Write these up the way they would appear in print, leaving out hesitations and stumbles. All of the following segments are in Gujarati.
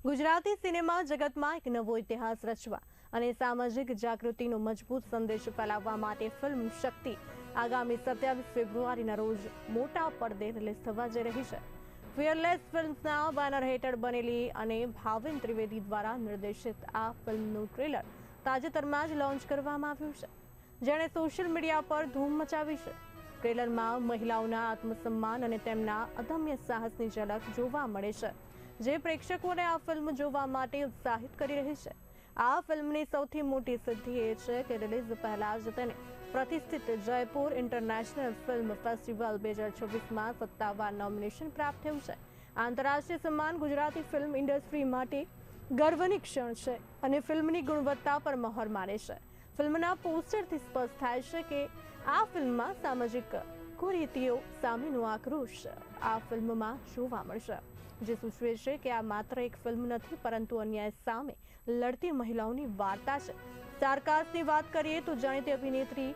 ગુજરાતી સિનેમા જગતમાં એક નવો ઇતિહાસ રચવા અને સામાજિક જાગૃતિનો મજબૂત સંદેશ ફેલાવવા માટે ફિલ્મ શક્તિ આગામી 27 ફેબ્રુઆરીના રોજ મોટા પડદે રિલીઝ થવા જઈ રહી છે। ફિયરલેસ ફિલ્મ્સના બેનર હેઠળ બનેલી અને ભાવિન ત્રિવેદી દ્વારા નિર્દેશિત આ ફિલ્મનું ટ્રેલર તાજેતરમાં જ લોન્ચ કરવામાં આવ્યું છે, જેણે સોશિયલ મીડિયા પર ધૂમ મચાવી છે। ટ્રેલરમાં મહિલાઓના આત્મસન્માન અને તેમના અદમ્ય સાહસની ઝલક જોવા મળે છે, જે પ્રેક્ષકોને આ ફિલ્મ જોવા માટે ઉત્સાહિત કરી રહી છે। આ ફિલ્મની સૌથી મોટી સિદ્ધિ એ છે કે રિલીઝ પહેલા જ તેને પ્રતિષ્ઠિત જયપુર ઇન્ટરનેશનલ ફિલ્મ ફેસ્ટિવલ 2024માં 57 નોમિનેશન પ્રાપ્ત થયું છે। આંતરરાષ્ટ્રીય સન્માન ગુજરાતી ફિલ્મ ઇન્ડસ્ટ્રી માટે ગર્વની ક્ષણ છે અને ફિલ્મની ગુણવત્તા પર મહોર મારે છે। ફિલ્મના પોસ્ટરથી સ્પષ્ટ થાય છે કે આ ફિલ્મમાં સામાજિક કુરીતિઓ સામેનો આક્રોશ આ ફિલ્મમાં જોવા મળશે, જે સૂચવે છે કે આ માત્ર એક ફિલ્મ નથી, પરંતુ અન્યાય સામે લડતી મહિલાઓની વાર્તા છે। સ્ટારકાસ્ટની વાત કરીએ તો જાણીતી અભિનેત્રી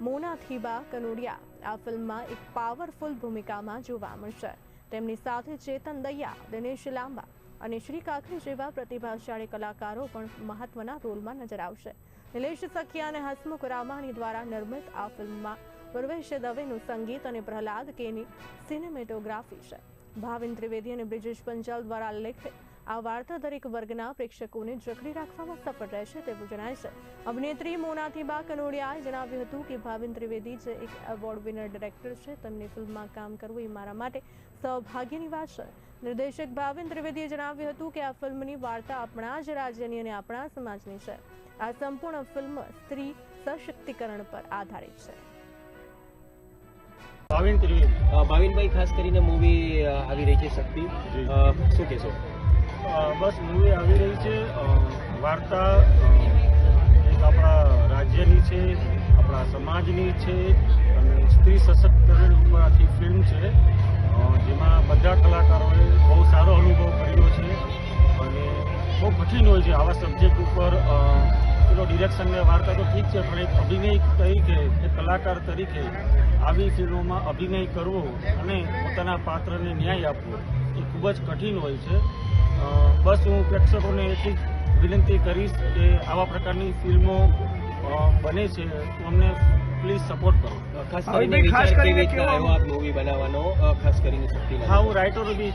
મોનાથીબા કનોડિયા આ ફિલ્મમાં એક પાવરફુલ ભૂમિકામાં જોવા મળશે। તેમની સાથે ચેતન દૈયા, દિનેશ લાંબા અને શ્રી કાકરી જેવા પ્રતિભાશાળી કલાકારો પણ મહત્વના રોલમાં નજર આવશે। નિલેશ સખિયા અને હસમુખ રામાણી દ્વારા નિર્મિત આ ફિલ્મમાં પ્રવેશ દવેનું સંગીત અને પ્રહલાદ કેની સિનેમેટોગ્રાફી છે। ભાવિન ત્રિવેદી અને બ્રિજેશ પંચાલ દ્વારા લેખિત આ વાર્તા દરેક વર્ગના પ્રેક્ષકોને જકડી રાખવામાં સફળ રહેશે તેવું જણાય છે। અભિનેત્રી મોનાથીબા કનોડિયાએ જણાવ્યું હતું કે ભાવિન ત્રિવેદી જે એક એવોર્ડ વિનર ડિરેક્ટર છે, તેમની ફિલ્મમાં કામ કરવું એ મારા માટે સૌભાગ્યની વાત છે। નિર્દેશક ભાવિન ત્રિવેદીએ જણાવ્યું હતું કે આ ફિલ્મની વાર્તા આપણા જ રાજ્યની અને આપણા સમાજની છે। આ સંપૂર્ણ ફિલ્મ સ્ત્રી સશક્તિકરણ પર આધારિત છે। ભાવિનભાઈ, ખાસ કરીને મૂવી આવી રહી છે શક્તિ, શું કહેશો? બસ મૂવી આવી રહી છે, વાર્તા એક આપણા રાજ્યની છે, આપણા સમાજની છે અને સ્ત્રી સશક્તિકરણ ઉપર આખી ફિલ્મ છે, જેમાં બધા કલાકારોએ બહુ સારો અનુભવ કર્યો છે અને બહુ કઠિન હોય છે આવા સબ્જેક્ટ ઉપર પેલો ડિરેક્શન ને વાર્તા તો ઠીક છે, પણ એક અભિનય તરીકે એક કલાકાર તરીકે આવી ફિલ્મોમાં અભિનય કરવો અને પોતાના પાત્રને ન્યાય આપવો એ ખૂબ જ કઠિન હોય છે। બસ હું પ્રેક્ષકોને એટલી વિનંતી કરીશ કે આવા પ્રકારની ફિલ્મો બને છે તો અમને પ્લીઝ સપોર્ટ કરો। ખાસ કરીને વિચાર કેવી રીતના આવ્યો આ મૂવી બનાવવાનો, ખાસ કરીને શક્તિ? હા, હું રાઇટર બી